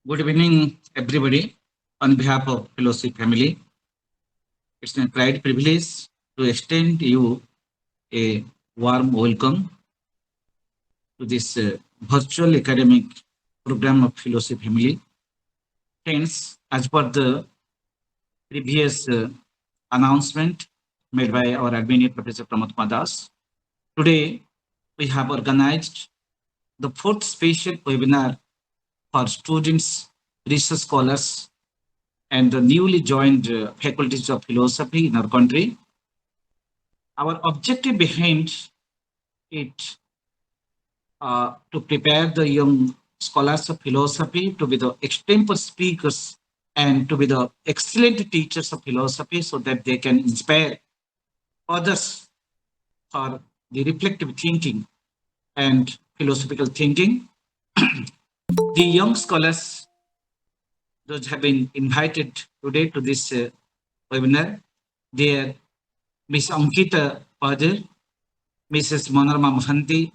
Good evening, everybody. On behalf of Fellowship family, it's a pride privilege to extend you a warm welcome to this virtual academic program of Fellowship family. Hence, as per the previous announcement made by our admin Professor Pramod Kumar Das, today we have organized the fourth special webinar for students, research scholars, and the newly joined faculties of philosophy in our country. Our objective behind it to prepare the young scholars of philosophy to be the extempore speakers and to be the excellent teachers of philosophy so that they can inspire others for the reflective thinking and philosophical thinking. The young scholars, those have been invited today to this webinar, they are Ms. Ankita Padir, Mrs. Manorama Mohanty,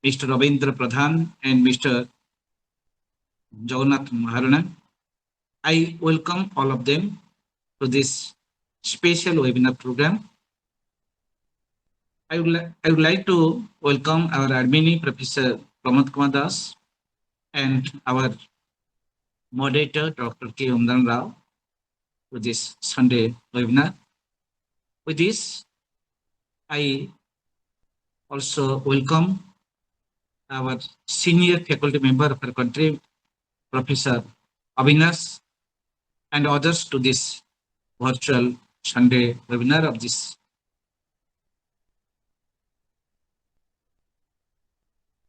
Mr. Ravindra Pradhan, and Mr. Jagannath Maharana. I welcome all of them to this special webinar program. I would like to welcome our admin, Professor Pramod Kumar Das, and our moderator, Dr. K. Umdan Rao, to this Sunday webinar. With this, I also welcome our senior faculty member of our country, Professor Avinash, and others to this virtual Sunday webinar of this.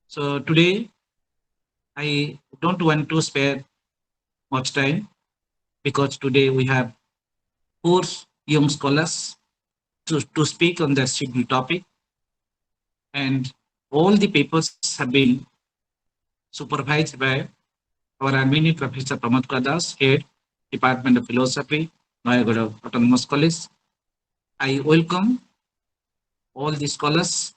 So today, I don't want to spare much time because today we have four young scholars to speak on the scheduled topic, and all the papers have been supervised by our admin Professor Pramod Kadas, Head, Department of Philosophy, Noyagoda Autonomous College. I welcome all the scholars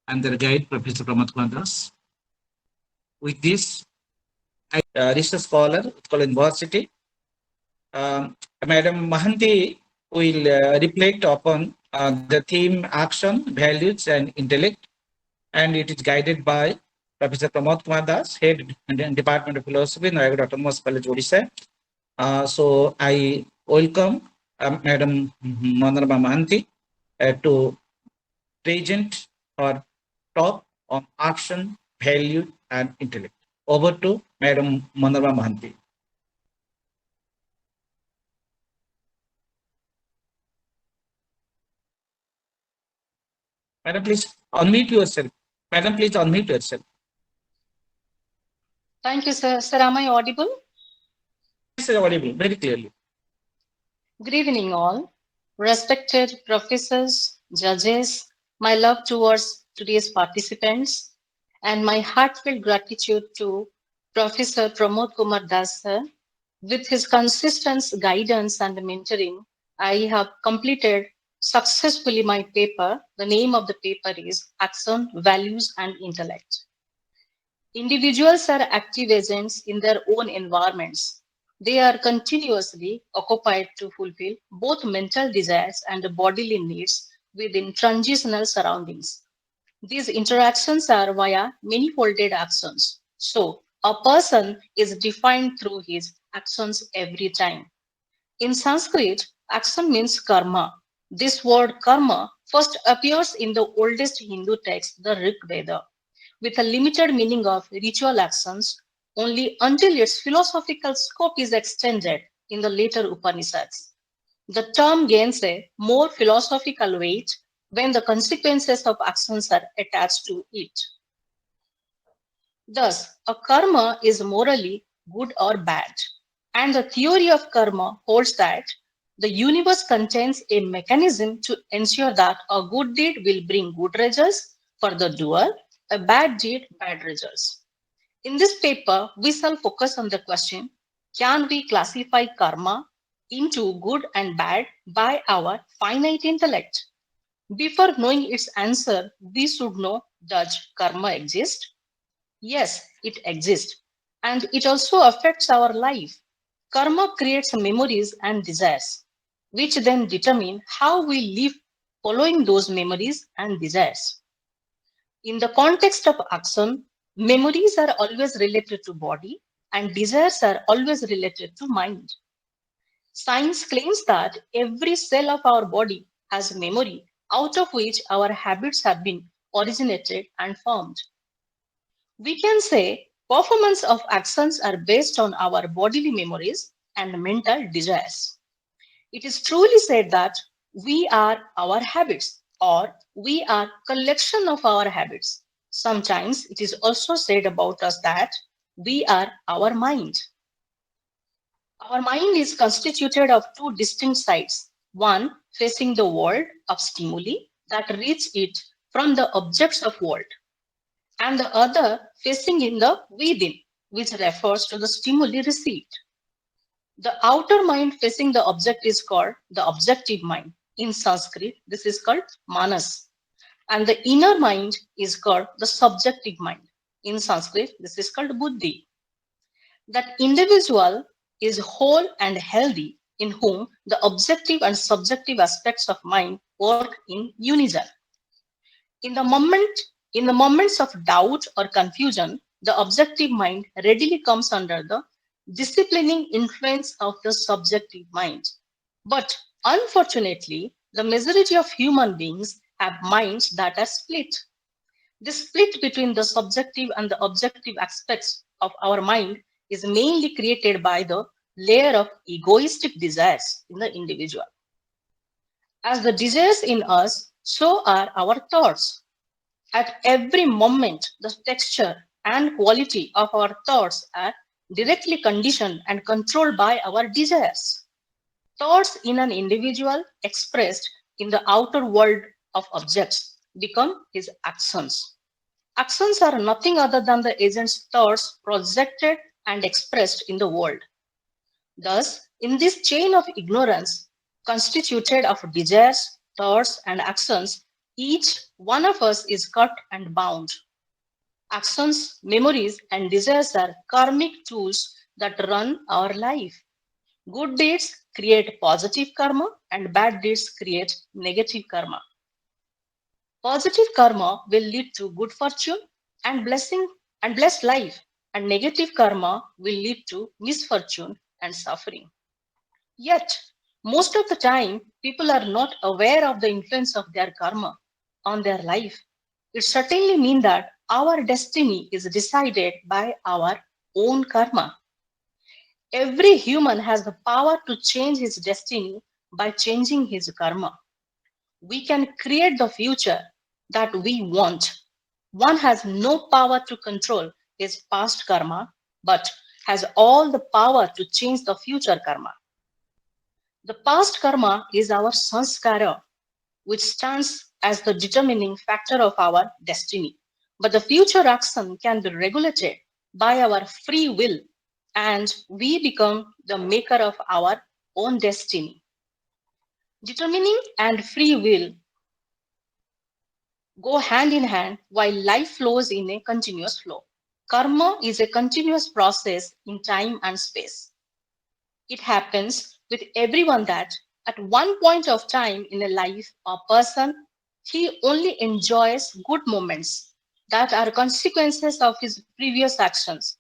and their guide, Professor Pramod Kadas. With this, research scholar at Utkal University, Madam Mohanty will reflect upon the theme action, values, and intellect, and it is guided by Professor Pramod Kumar Das, Head Department of Philosophy, Noyagoda Autonomous College, Odisha. So I welcome Madam Manorama Mohanty to present or talk on action, value, and intellect. Over to Madam Manorama Mohanty. Madam, please unmute yourself. Madam, please unmute yourself. Thank you, sir. Sir, am I audible? Yes, audible, very clearly. Good evening, all. Respected professors, judges, my love towards today's participants, and my heartfelt gratitude to Professor Pramod Kumar Das, sir. With his consistent guidance and mentoring, I have completed successfully my paper. The name of the paper is Action, Values, and Intellect. Individuals are active agents in their own environments. They are continuously occupied to fulfill both mental desires and bodily needs within transitional surroundings. These interactions are via many-folded actions. So, a person is defined through his actions every time. In Sanskrit, action means karma. This word karma first appears in the oldest Hindu text, the Rig Veda, with a limited meaning of ritual actions only until its philosophical scope is extended in the later Upanishads. The term gains a more philosophical weight when the consequences of actions are attached to it. Thus, a karma is morally good or bad, and the theory of karma holds that the universe contains a mechanism to ensure that a good deed will bring good results for the doer, a bad deed, bad results. In this paper, we shall focus on the question, can we classify karma into good and bad by our finite intellect? Before knowing its answer, we should know, does karma exist? Yes, it exists. and it also affects our life. Karma creates memories and desires, which then determine how we live following those memories and desires. In the context of action, memories are always related to body and desires are always related to mind. Science claims that every cell of our body has memory out of which our habits have been originated and formed. We can say performance of actions are based on our bodily memories and mental desires. It is truly said that we are our habits or we are collection of our habits. Sometimes it is also said about us that we are our mind. Our mind is constituted of two distinct sides, one facing the world of stimuli that reach it from the objects of world, and the other facing in the within, which refers to the stimuli received. The outer mind facing the object is called the objective mind. In Sanskrit, this is called manas. And the inner mind is called the subjective mind. In Sanskrit, this is called buddhi. That individual is whole and healthy in whom the objective and subjective aspects of mind work in unison. In the moment, in the moments of doubt or confusion, the objective mind readily comes under the disciplining influence of the subjective mind. But unfortunately, the majority of human beings have minds that are split. This split between the subjective and the objective aspects of our mind is mainly created by the layer of egoistic desires in the individual. As the desires in us, so are our thoughts. At every moment, the texture and quality of our thoughts are directly conditioned and controlled by our desires. Thoughts in an individual expressed in the outer world of objects become his actions. Actions are nothing other than the agent's thoughts projected and expressed in the world. Thus, in this chain of ignorance, constituted of desires, thoughts, and actions, each one of us is cut and bound. Actions, memories, and desires are karmic tools that run our life. Good deeds create positive karma, and bad deeds create negative karma. Positive karma will lead to good fortune and blessing and blessed life, and negative karma will lead to misfortune and suffering. Yet, most of the time, people are not aware of the influence of their karma on their life. It certainly means that our destiny is decided by our own karma. Every human has the power to change his destiny by changing his karma. We can create the future that we want. One has no power to control his past karma, but has all the power to change the future karma. The past karma is our sanskara, which stands as the determining factor of our destiny. But the future action can be regulated by our free will, and we become the maker of our own destiny. Determining and free will go hand in hand while life flows in a continuous flow. Karma is a continuous process in time and space. It happens with everyone that at one point of time in a life or person, he only enjoys good moments that are consequences of his previous actions.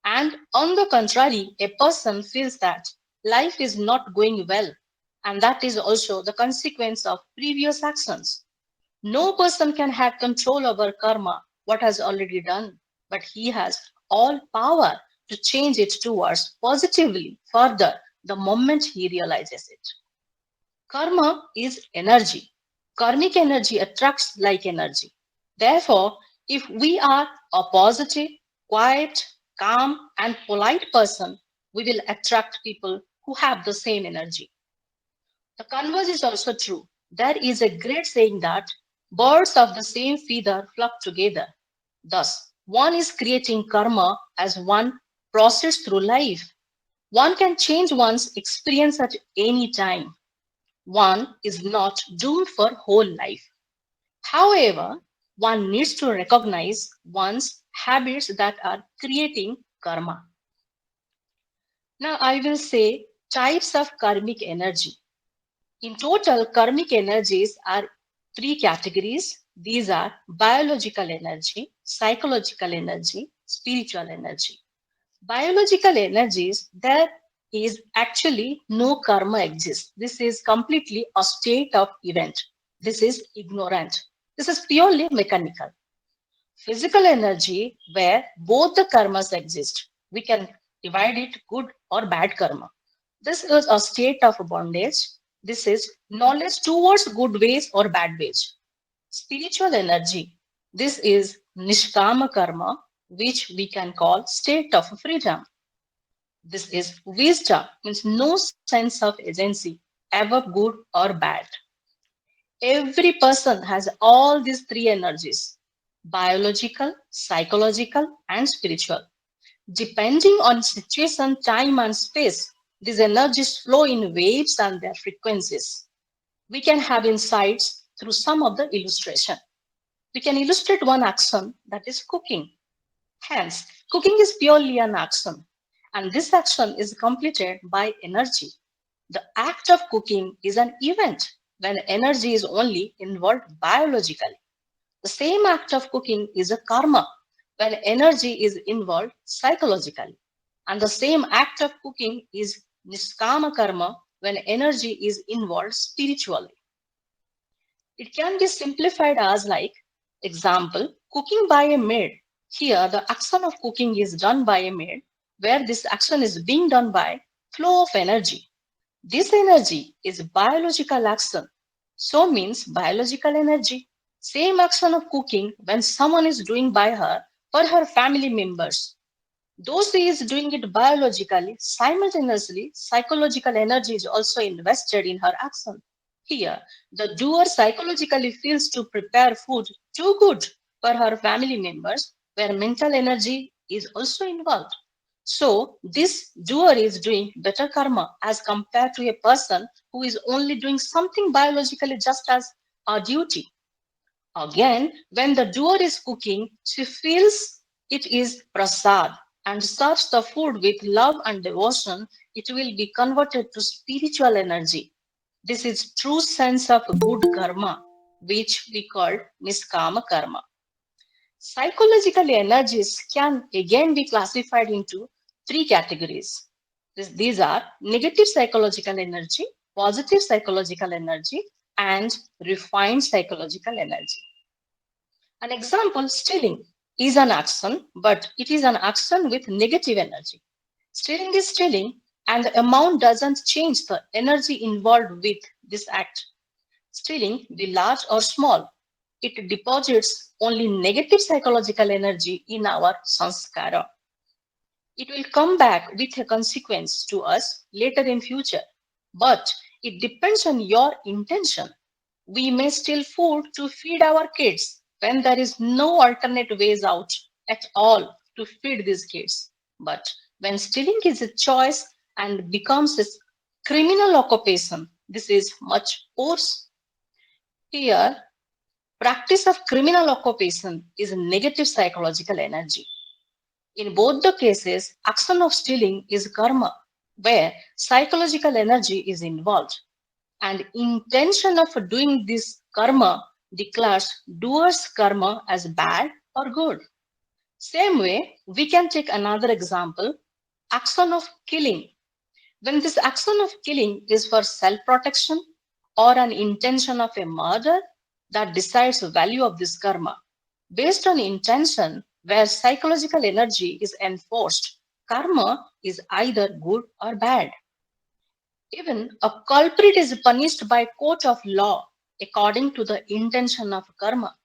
And on the contrary, a person feels that life is not going well, and that is also the consequence of previous actions. No person can have control over karma, what has already done, but he has all power to change it towards positively further the moment he realizes it. Karma is energy. Karmic energy attracts like energy. Therefore, if we are a positive, quiet, calm, and polite person, we will attract people who have the same energy. The converse is also true. There is a great saying that birds of the same feather flock together. Thus, one is creating karma as one process through life. One can change one's experience at any time. One is not doomed for whole life. However, one needs to recognize one's habits that are creating karma. Now I will say types of karmic energy. In total, karmic energies are three categories. These are biological energy, psychological energy, spiritual energy. Biological energies, there is actually no karma exists. This is completely a state of event. This is ignorant. This is purely mechanical. Physical energy, where both the karmas exist. We can divide it good or bad karma. This is a state of bondage. This is knowledge towards good ways or bad ways. Spiritual energy. This is nishkama karma, which we can call state of freedom. This is wisdom, means no sense of agency, ever good or bad. Every person has all these three energies: biological, psychological, and spiritual. Depending on situation, time, and space, these energies flow in waves and their frequencies. We can have insights through some of the illustration. We can illustrate one action, that is cooking. Hence, cooking is purely an action, and this action is completed by energy. The act of cooking is an event when energy is only involved biologically. The same act of cooking is a karma when energy is involved psychologically. And the same act of cooking is niskama karma when energy is involved spiritually. It can be simplified as like example, cooking by a maid. Here, the action of cooking is done by a maid, where this action is being done by flow of energy. This energy is biological action. So means biological energy. Same action of cooking when someone is doing by her for her family members. Though she is doing it biologically, simultaneously, psychological energy is also invested in her action. Here, the doer psychologically feels to prepare food too good for her family members, where mental energy is also involved. So, this doer is doing better karma as compared to a person who is only doing something biologically just as a duty. Again, when the doer is cooking, she feels it is prasad and serves the food with love and devotion. It will be converted to spiritual energy. This is true sense of good karma, which we call niskama karma. Psychological energies can again be classified into three categories. These are negative psychological energy, positive psychological energy, and refined psychological energy. An example, stealing is an action, but it is an action with negative energy. Stealing is stealing, and the amount doesn't change the energy involved with this act. Stealing, be large or small, it deposits only negative psychological energy in our sanskara. It will come back with a consequence to us later in future, but it depends on your intention. We may steal food to feed our kids when there is no alternate ways out at all to feed these kids. But when stealing is a choice and becomes a criminal occupation, this is much worse. Here, practice of criminal occupation is a negative psychological energy. In both the cases, action of stealing is karma, where psychological energy is involved, and intention of doing this karma declares doer's karma as bad or good. Same way, we can take another example, action of killing. When this action of killing is for self-protection or an intention of a murder, that decides the value of this karma. Based on intention, where psychological energy is enforced, karma is either good or bad. Even a culprit is punished by court of law according to the intention of karma.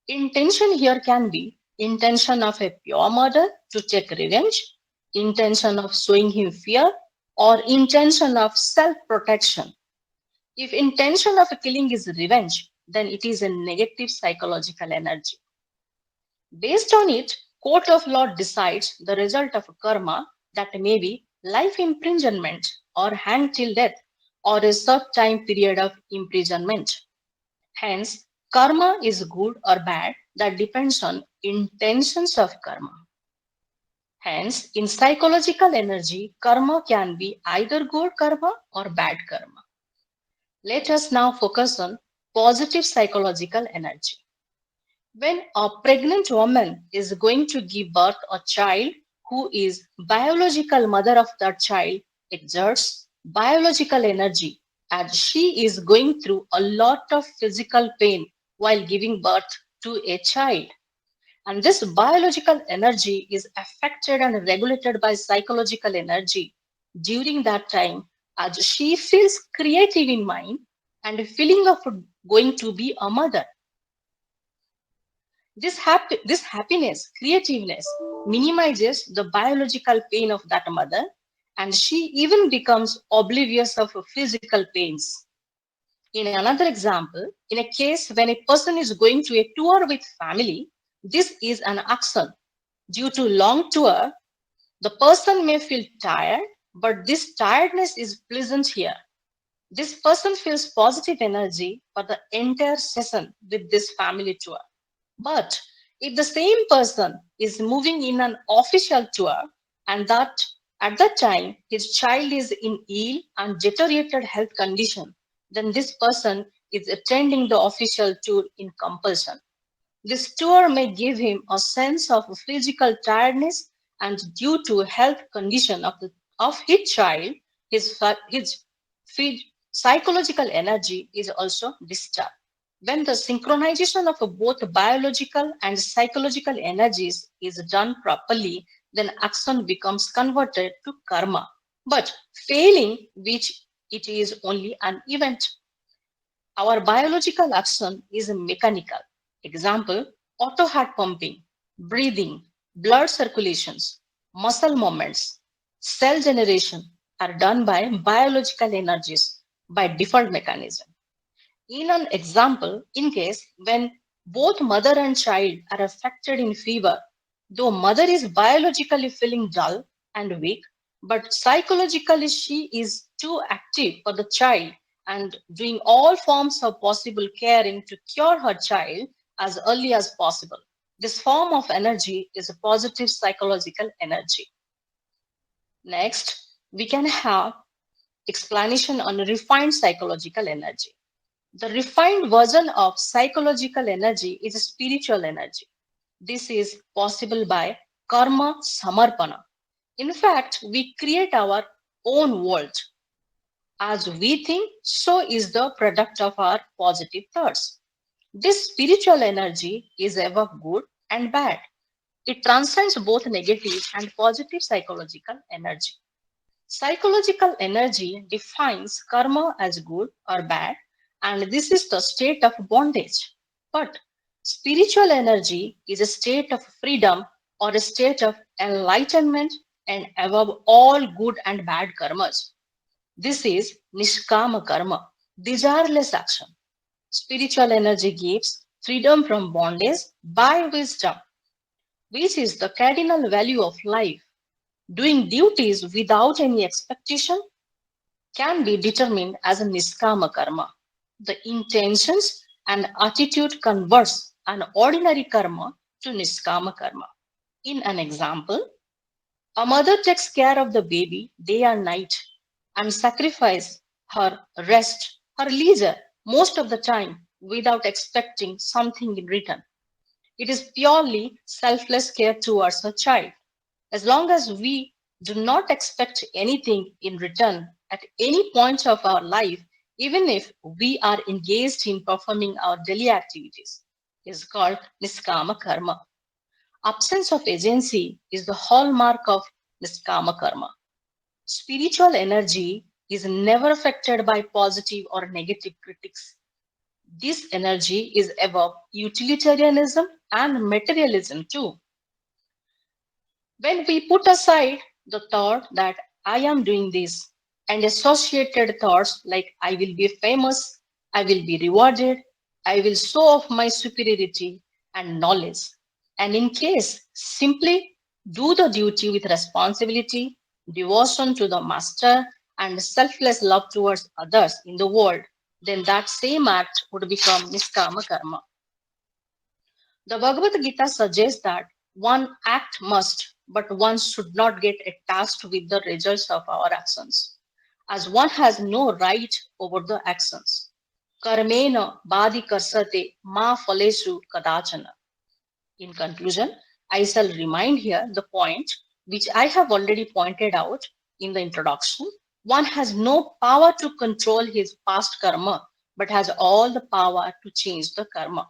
Intention here can be intention of a pure murder to take revenge, intention of showing him fear, or intention of self-protection. If intention of killing is revenge, then it is a negative psychological energy. Based on it, court of law decides the result of karma, that may be life imprisonment or hang till death or a short time period of imprisonment. Hence, karma is good or bad, that depends on intentions of karma. Hence, in psychological energy, karma can be either good karma or bad karma. Let us now focus on positive psychological energy. When a pregnant woman is going to give birth a child who is biological mother of that child exerts biological energy and she is going through a lot of physical pain while giving birth to a child. And this biological energy is affected and regulated by psychological energy during that time as she feels creative in mind and a feeling of going to be a mother. This happiness, creativeness minimizes the biological pain of that mother, and she even becomes oblivious of physical pains. In another example, in a case when a person is going to a tour with family, this is an action. Due to long tour, the person may feel tired, but this tiredness is pleasant here. This person feels positive energy for the entire session with this family tour. But if the same person is moving in an official tour and that at that time his child is in ill and deteriorated health condition, then this person is attending the official tour in compulsion. This tour may give him a sense of physical tiredness and due to health condition of his child, his psychological energy is also disturbed. When the synchronization of both biological and psychological energies is done properly, then action becomes converted to karma. But failing which it is only an event. Our biological action is mechanical. Example, auto heart pumping, breathing, blood circulations, muscle movements, cell generation are done by biological energies by default mechanism. In an example, in case when both mother and child are affected in fever, though mother is biologically feeling dull and weak, but psychologically she is too active for the child and doing all forms of possible caring to cure her child as early as possible. This form of energy is a positive psychological energy. Next, we can have explanation on refined psychological energy. The refined version of psychological energy is spiritual energy. This is possible by karma samarpana. In fact, we create our own world. As we think, so is the product of our positive thoughts. This spiritual energy is ever good and bad. It transcends both negative and positive psychological energy. Psychological energy defines karma as good or bad, and this is the state of bondage. But spiritual energy is a state of freedom or a state of enlightenment and above all good and bad karmas. This is nishkama karma, desireless action. Spiritual energy gives freedom from bondage by wisdom, which is the cardinal value of life. Doing duties without any expectation can be determined as a niskama karma. The intentions and attitude converts an ordinary karma to niskama karma. In an example, a mother takes care of the baby day and night and sacrifices her rest, her leisure most of the time without expecting something in return. It is purely selfless care towards her child. As long as we do not expect anything in return at any point of our life, even if we are engaged in performing our daily activities, is called niskama karma. Absence of agency is the hallmark of niskama karma. Spiritual energy is never affected by positive or negative critics. This energy is above utilitarianism and materialism too. When we put aside the thought that I am doing this and associated thoughts like I will be famous, I will be rewarded, I will show off my superiority and knowledge, and in case simply do the duty with responsibility, devotion to the master, and selfless love towards others in the world, then that same act would become niskama karma. The Bhagavad Gita suggests that one act must but one should not get attached with the results of our actions, as one has no right over the actions. Karmena badi karsate ma phaleshu kadachana. In conclusion, I shall remind here the point which I have already pointed out in the introduction. One has no power to control his past karma, but has all the power to change the karma.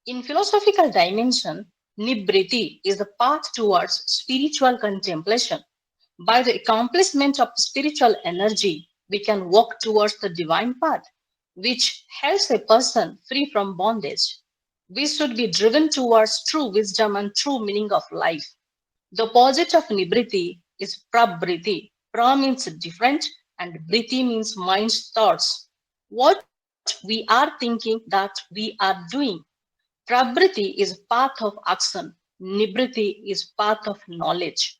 In philosophical dimension, nibriti is the path towards spiritual contemplation. By the accomplishment of spiritual energy, we can walk towards the divine path, which helps a person free from bondage. We should be driven towards true wisdom and true meaning of life. The opposite of nibriti is prabriti. Pra means different and briti means mind's thoughts. What we are thinking that we are doing. Prabriti is path of action. Nibriti is path of knowledge.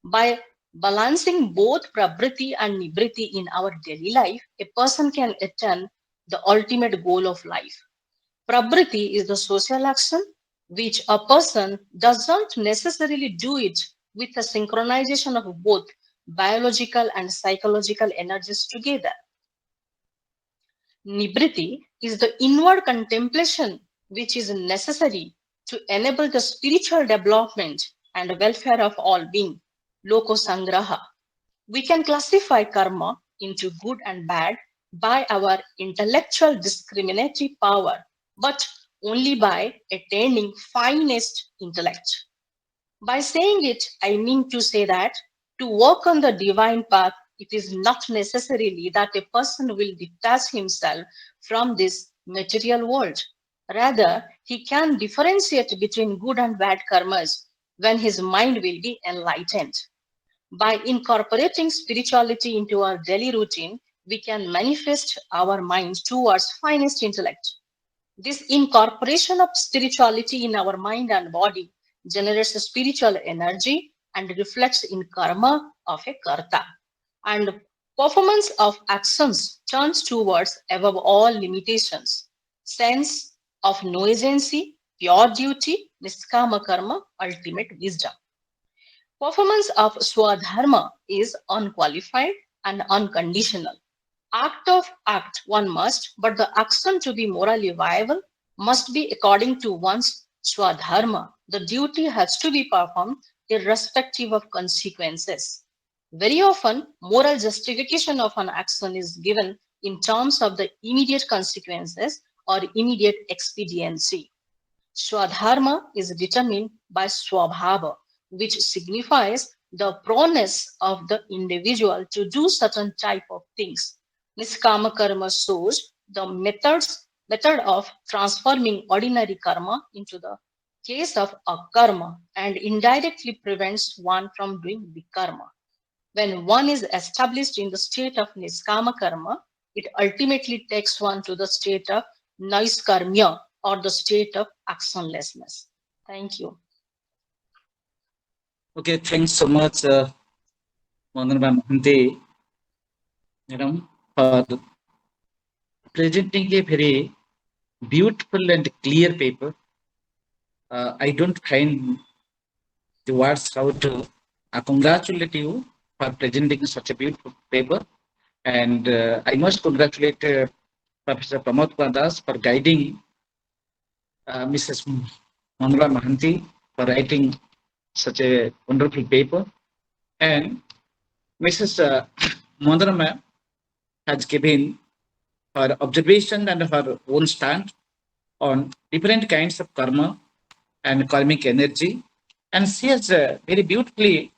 By balancing both prabriti and nibriti in our daily life, a person can attain the ultimate goal of life. Prabriti is the social action which a person doesn't necessarily do it with a synchronization of both biological and psychological energies together. Nibriti is the inward contemplation which is necessary to enable the spiritual development and welfare of all being. Loko Sangraha. We can classify karma into good and bad by our intellectual discriminatory power, but only by attaining finest intellect. By saying it, I mean to say that to walk on the divine path, it is not necessarily that a person will detach himself from this material world. Rather, he can differentiate between good and bad karmas when his mind will be enlightened. By incorporating spirituality into our daily routine, we can manifest our mind towards finest intellect. This incorporation of spirituality in our mind and body generates a spiritual energy and reflects in karma of a karta. And performance of actions turns towards above all limitations. Sense of no agency, pure duty, niskama karma, ultimate wisdom. Performance of swadharma is unqualified and unconditional. Act of act one must, but the action to be morally viable must be according to one's swadharma. The duty has to be performed irrespective of consequences. Very often, moral justification of an action is given in terms of the immediate consequences or immediate expediency. Swadharma is determined by swabhava, which signifies the proneness of the individual to do certain type of things. Niskama karma shows the method of transforming ordinary karma into the case of a karma and indirectly prevents one from doing the karma. When one is established in the state of niskama karma, it ultimately takes one to the state of naiskarmya or the state of actionlessness. Thank you. Okay, thanks so much, Manorama Mohanty, madam, for presenting a very beautiful and clear paper. I don't find the words how to congratulate you for presenting such a beautiful paper. And I must congratulate Professor Pramod Kumar for guiding Mrs. Manorama Mohanty for writing such a wonderful paper. And Mrs. Manorama has given her observation and her own stand on different kinds of karma and karmic energy. And she has very beautifully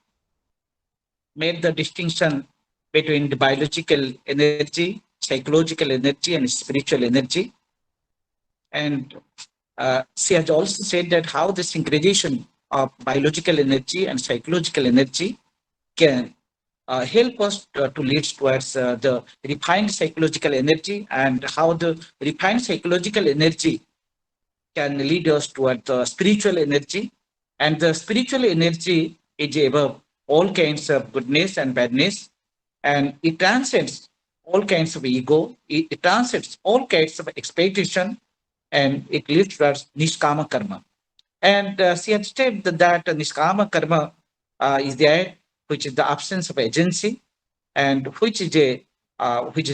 made the distinction between the biological energy, psychological energy, and spiritual energy. And she has also said that how the synchronization of biological energy and psychological energy can help us to lead towards the refined psychological energy, and how the refined psychological energy can lead us toward the spiritual energy. And the spiritual energy is above all kinds of goodness and badness, and it transcends all kinds of ego, it transcends all kinds of expectation, and it leads towards nishkama karma. And she had stated that niskama karma is there, which is the absence of agency, and which is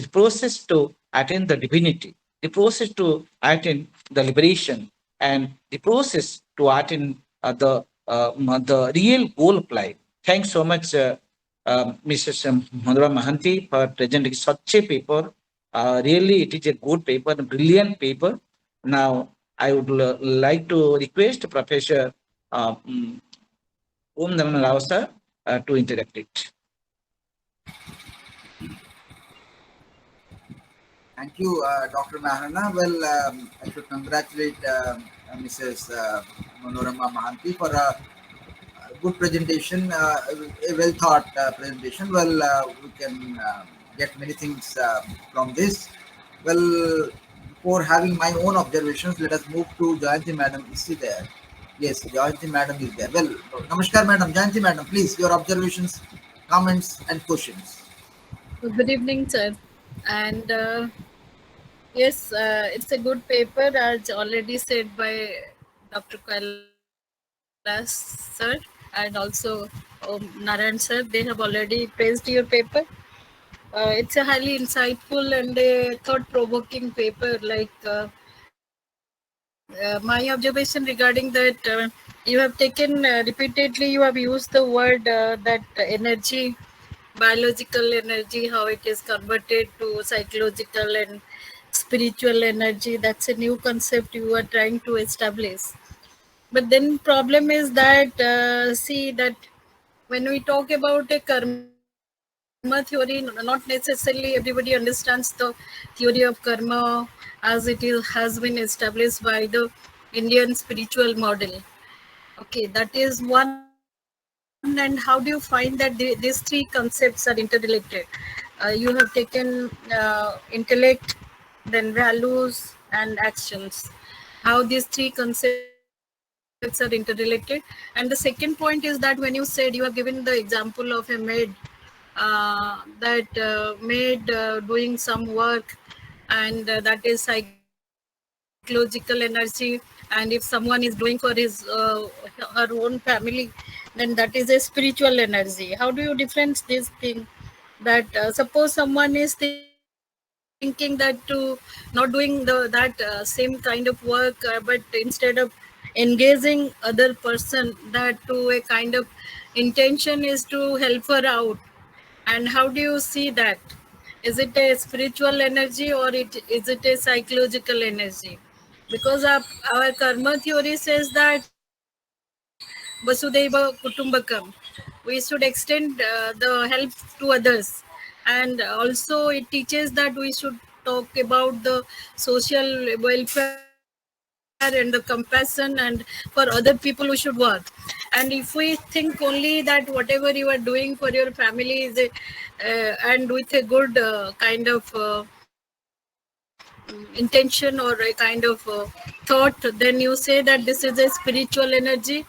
process to attain the divinity, the process to attain the liberation, and the process to attain the real goal of life. Thanks so much, Mrs. Manorama Mohanty, for presenting such a paper. Really, it is a good paper, a brilliant paper. Now, I would like to request Professor Om Narana Rao sir to interact it. Thank you, Dr. Maharana. Well, I should congratulate Mrs. Manorama Mohanty for a good presentation, a well thought presentation. Well, we can get many things from this. Well, before having my own observations, let us move to Jayanti Madam. Is she there? Yes, Jayanti Madam is there. Well, Namaskar Madam, Jayanti Madam, please, your observations, comments, and questions. Good evening, sir. And yes, it's a good paper, as already said by Dr. Kailas, sir, and also Narayan, sir. They have already praised your paper. It's a highly insightful and a thought-provoking paper. My observation regarding that, you have taken repeatedly. You have used the word that energy, biological energy, how it is converted to psychological and spiritual energy. That's a new concept you are trying to establish. But then problem is that see that when we talk about a karma theory, not necessarily everybody understands the theory of karma as it is has been established by the Indian spiritual model. Okay, that is one. And how do you find that these three concepts are interrelated? You have taken intellect, then values and actions. How these three concepts are interrelated. And the second point is that when you said, you have given the example of a maid, maid doing some work, and that is psychological energy. And if someone is doing for her own family, then that is a spiritual energy. How do you difference this thing? That suppose someone is thinking that to not doing that same kind of work, but instead of engaging other person, that to a kind of intention is to help her out. And how do you see that? Is it a spiritual energy, or is it a psychological energy? Because our karma theory says that Vasudhaiva Kutumbakam, we should extend the help to others. And also it teaches that we should talk about the social welfare and the compassion, and for other people we should work. And if we think only that whatever you are doing for your family is and with a good kind of intention, or a kind of thought, then you say that this is a spiritual energy.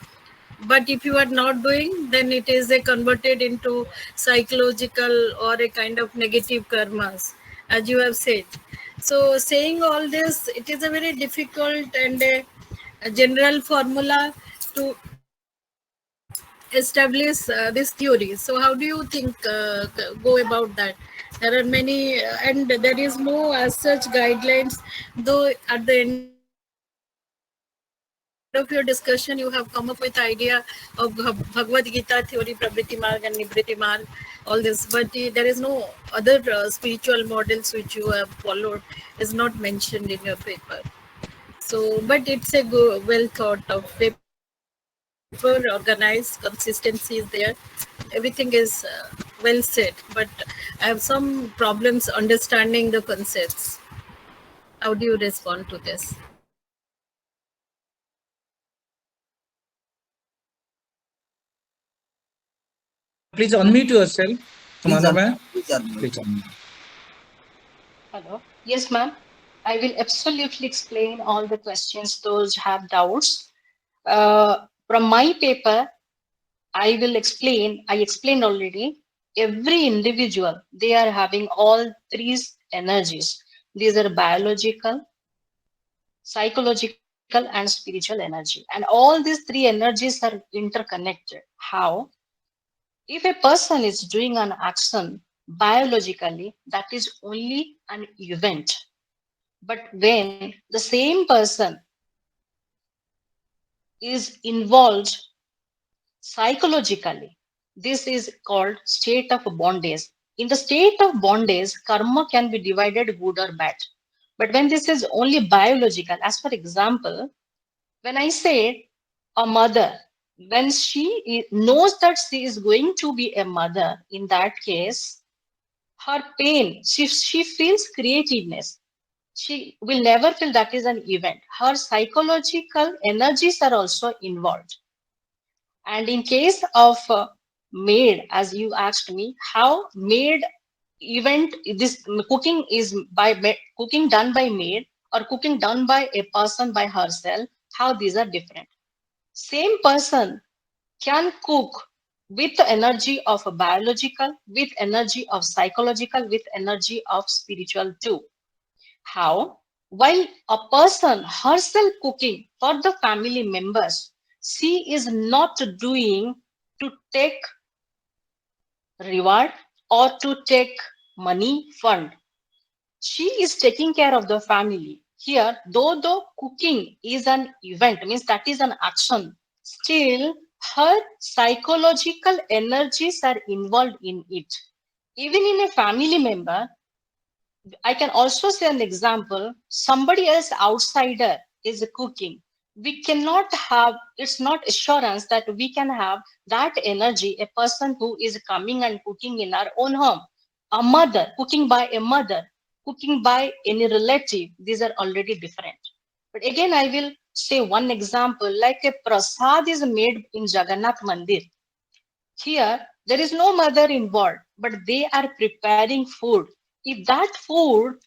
But if you are not doing, then it is a converted into psychological or a kind of negative karmas, as you have said. So saying all this, it is a very difficult and a general formula to establish this theory. So how do you think go about that? There are many and there is no as such guidelines, though at the end of your discussion you have come up with idea of Bhagavad Gita theory, Pravriti Marg and Nibriti Marg, all this. But there is no other spiritual models which you have followed, is not mentioned in your paper. So, but it's a well thought of paper, organized, consistency is there, everything is well said. But I have some problems understanding the concepts. How do you respond to this? Please unmute yourself, Please, Manora. please unmute. Please unmute. Hello. Yes, ma'am. I will absolutely explain all the questions those have doubts. From my paper, I explained already, every individual, they are having all three energies. These are biological, psychological, and spiritual energy. And all these three energies are interconnected. How? If a person is doing an action biologically, that is only an event. But when the same person is involved psychologically, this is called state of bondage. In the state of bondage, karma can be divided good or bad. But when this is only biological, as for example, when I say a mother, when knows that she is going to be a mother, in that case, her pain, she feels creativeness. She will never feel that is an event. Her psychological energies are also involved. And in case of maid, as you asked me, how maid event this cooking is cooking done by maid or cooking done by a person by herself, how these are different. Same person can cook with the energy of a biological, with energy of psychological, with energy of spiritual too. How? While a person herself cooking for the family members, she is not doing to take reward or to take money fund. She is taking care of the family. Here, though the cooking is an event, means that is an action, still her psychological energies are involved in it. Even in a family member, I can also say an example. Somebody else outsider is cooking. We cannot have, it's not assurance that we can have that energy, a person who is coming and cooking in our own home. A mother, cooking by a mother, cooking by any relative, these are already different. But again, I will say one example like a prasad is made in Jagannath Mandir. Here, there is no mother involved, but they are preparing food. If that food,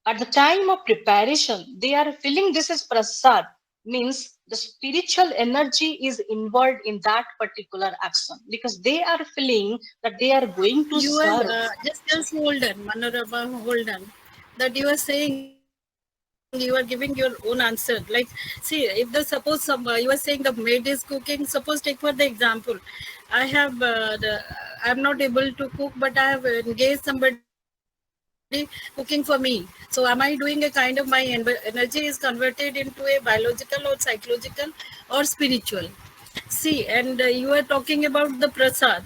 at the time of preparation, they are feeling this is prasad, means the spiritual energy is involved in that particular action because they are feeling that they are going to You are serve. just hold on, Manorama, hold on. That you are saying you are giving your own answer. Like, see, if the suppose some you are saying the maid is cooking. Suppose take for the example, I have I'm not able to cook, but I have engaged somebody cooking for me. So am I doing a kind of my energy is converted into a biological or psychological or spiritual? See, and you are talking about the prasad.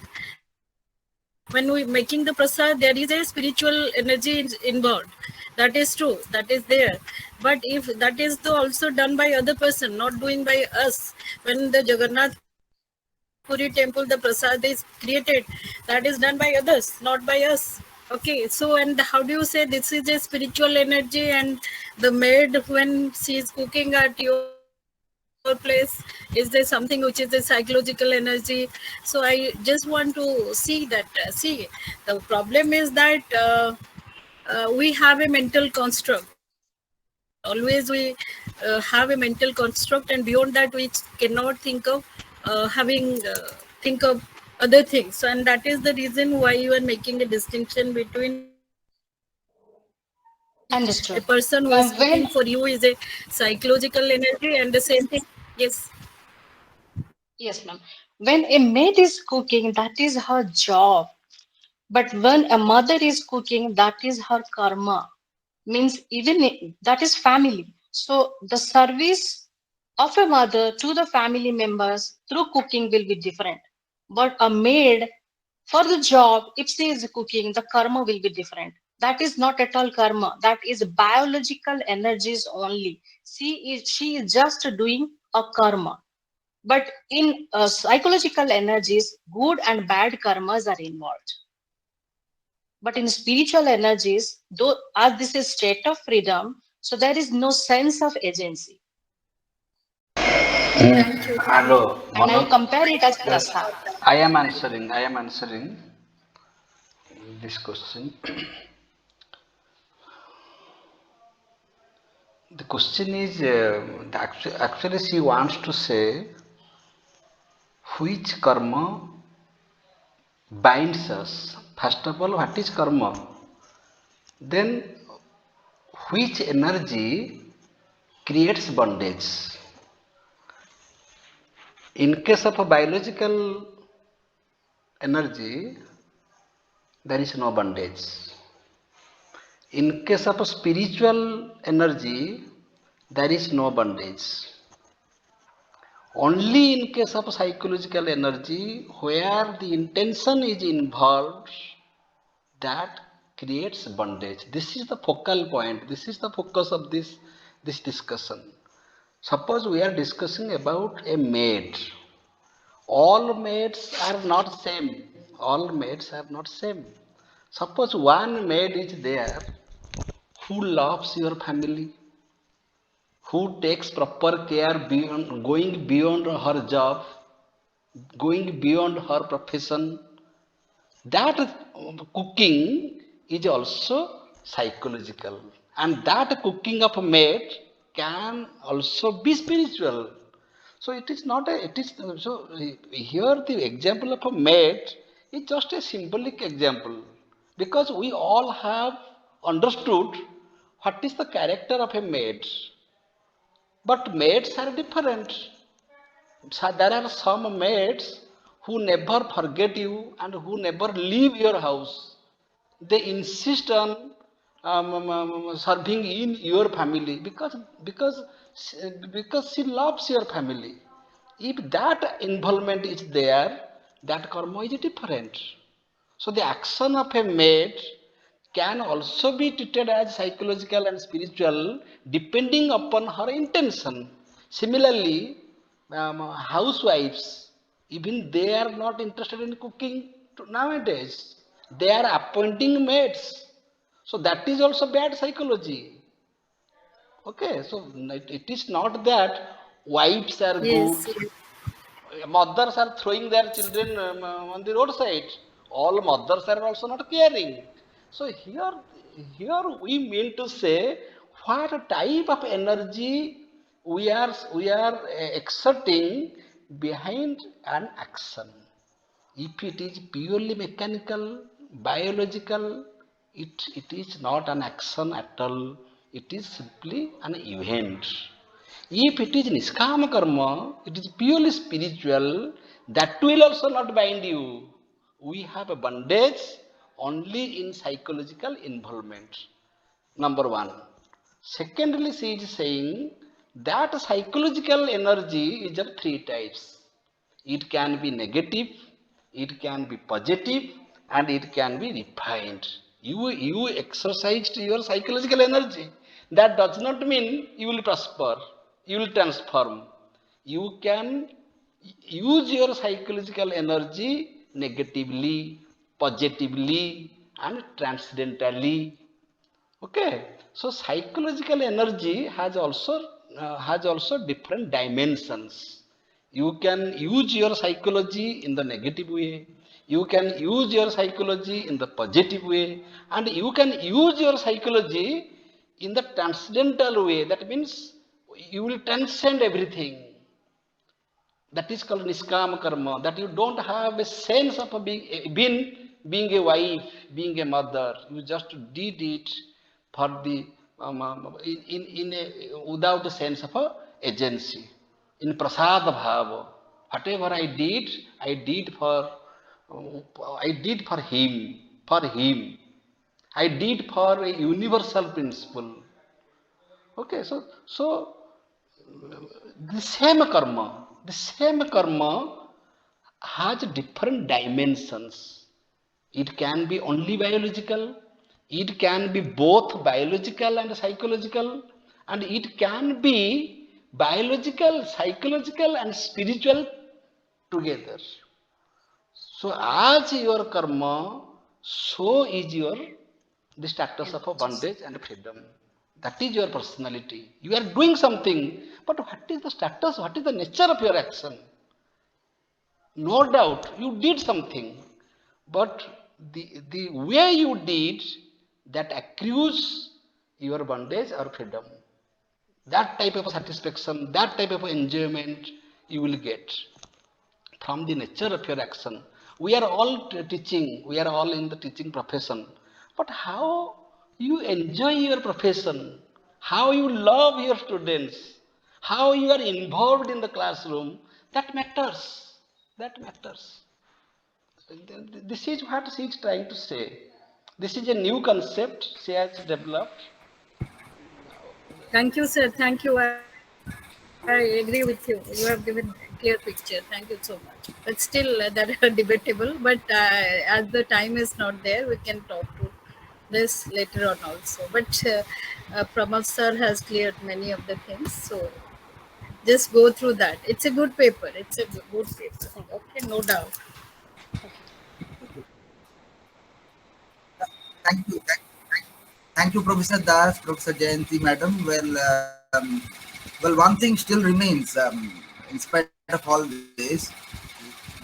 When we making the prasad, there is a spiritual energy involved. That is true. That is there. But if that is also done by other person, not doing by us, when the Jagannath Puri temple, the prasad is created, that is done by others, not by us. Okay. So, and how do you say this is a spiritual energy, and the maid when she is cooking at your place, is there something which is a psychological energy? So I just want to see that. See, the problem is that we have a mental construct. Always we have a mental construct, and beyond that we cannot think of other things. So, and that is the reason why you are making a distinction between a person who is cooking for you is a Understood. psychological When energy, and the same thing. Yes. yes, ma'am. When a maid is cooking, that is her job. But when a mother is cooking, that is her karma. Means that is family. So the service of a mother to the family members through cooking will be different. But a maid for the job, if she is cooking, the karma will be different. That is not at all karma. That is biological energies only. She is just doing a karma. But in psychological energies, good and bad karmas are involved. But in spiritual energies, though as this is state of freedom, so there is no sense of agency. Thank you. Hello, And I Manoj. compare it as Yes, prasad. I am answering this question. The question is actually she wants to say which karma binds us. First of all, what is karma? Then which energy creates bondage? In case of a biological energy, there is no bondage. In case of spiritual energy, there is no bondage. Only in case of psychological energy, where the intention is involved, that creates bondage. This is the focal point. This is the focus of this discussion. Suppose we are discussing about a maid. All maids are not same. All maids are not same. Suppose one maid is there who loves your family, who takes proper care beyond going beyond her job, going beyond her profession, that cooking is also psychological, and that cooking of a maid can also be spiritual. So it is not a it is so here the example of a maid is just a symbolic example, because we all have understood what is the character of a maid, but maids are different. So there are some maids who never forget you and who never leave your house. They insist on serving in your family because she loves your family. If that involvement is there, that karma is different. So the action of a maid can also be treated as psychological and spiritual depending upon her intention. Similarly, housewives, even they are not interested in cooking nowadays. They are appointing maids. So that is also bad psychology. Okay, so it is not that wives are good, Yes, yes. mothers are throwing their children on the roadside. All mothers are also not caring. So here we mean to say what type of energy we are exerting behind an action. If it is purely mechanical, biological, it is not an action at all. It is simply an event. If it is niskama karma, it is purely spiritual, that will also not bind you. We have a bondage only in psychological involvement. Number one. Secondly, she is saying that psychological energy is of three types. It can be negative, it can be positive, and it can be refined. You exercised your psychological energy. That does not mean you will prosper, you will transform. You can use your psychological energy negatively, positively, and transcendentally. Okay, so psychological energy has also different dimensions. You can use your psychology in the negative way. You can use your psychology in the positive way, and you can use your psychology in the transcendental way. That means you will transcend everything. That is called niskama karma, that you don't have a sense of being a wife, being a mother. You just did it for the in a without a sense of a agency, in prasad bhava. Whatever I did for him. I did for a universal principle. Okay, so the same karma has different dimensions. It can be only biological, it can be both biological and psychological, and it can be biological, psychological, and spiritual together. So as your karma, so is your the status of a Energies. bondage and freedom. That is your personality. You are doing something, but what is the status? What is the nature of your action? No doubt you did something, but the way you did, that accrues your bondage or freedom. That type of satisfaction, that type of enjoyment you will get from the nature of your action. We are all teaching, we are all in the teaching profession. But how you enjoy your profession, how you love your students, how you are involved in the classroom, that matters. That matters. This is what she is trying to say. This is a new concept she has developed. Thank you, sir. Thank you. I agree with you. You have given clear picture. Thank you so much. But still, that are debatable. But as the time is not there, we can talk to this later on also. But Pramod sir has cleared many of the things. So just go through that. It's a good paper. It's a good paper. Okay, no doubt. Okay. Thank you. Thank you, Professor Das, Professor Jayanti, Madam. Well, one thing still remains, in spite of all this,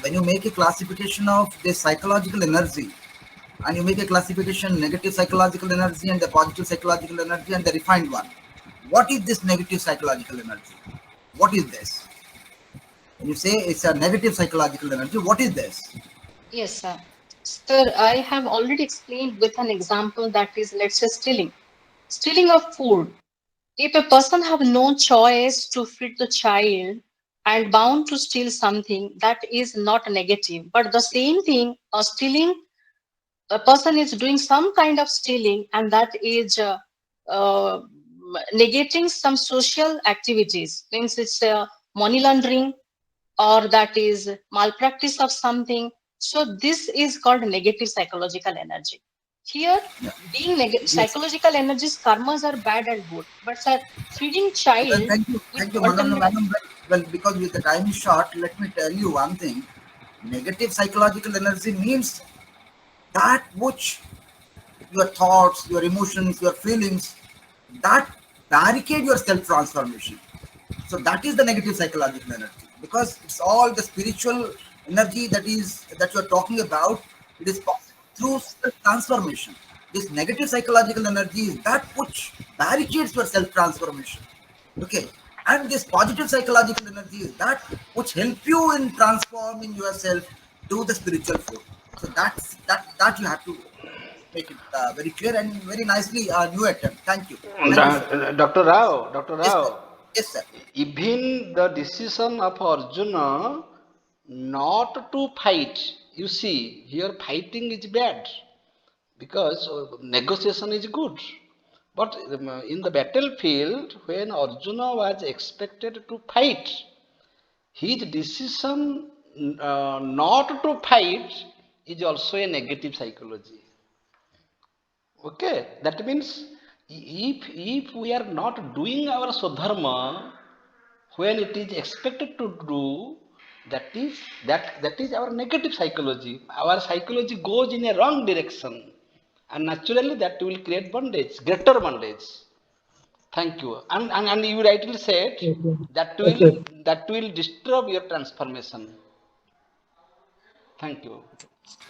when you make a classification of the psychological energy, and you make a classification negative psychological energy and the positive psychological energy and the refined one. What is this negative psychological energy? What is this? When you say it's a negative psychological energy, what is this? Yes, sir. Sir, I have already explained with an example that is, let's say, stealing. Stealing of food. If a person have no choice to feed the child and bound to steal something, that is not negative. But the same thing, stealing, a person is doing some kind of stealing, and that is uh, negating some social activities. Means it's money laundering, or that is malpractice of something. So this is called negative psychological energy. Here, Yeah. being Yes. psychological energies, karmas are bad and good. But sir, feeding Well, child with thank you, Madam. alternate. Well, because with the time is short, let me tell you one thing. Negative psychological energy means that which your thoughts, your emotions, your feelings, that barricade your self transformation. So that is the negative psychological energy, because it's all the spiritual energy that you are talking about. It is possible through self transformation. This negative psychological energy is that which barricades your self transformation. Okay, and this positive psychological energy is that which help you in transforming yourself to the spiritual fold. So that you have to make it very clear and very nicely. New attempt. Thank you, sir. Dr. Yes, Rao, sir. Yes, sir. even the decision of Arjuna not to fight, you see, here fighting is bad because negotiation is good. But in the battlefield, when Arjuna was expected to fight, his decision not to fight is also a negative psychology. Okay, that means if we are not doing our swadharma when it is expected to do, that is our negative psychology. Our psychology goes in a wrong direction, and naturally that will create bondage, greater bondage. Thank you. And you rightly said that will that will disturb your transformation. Thank you.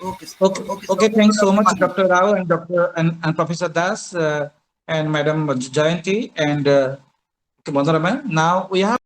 Okay, sir. Okay, Okay, sir. okay. Thanks so much, Fine. Dr. Rao and and Professor Das and Madam Jayanti and Manorama. Now we have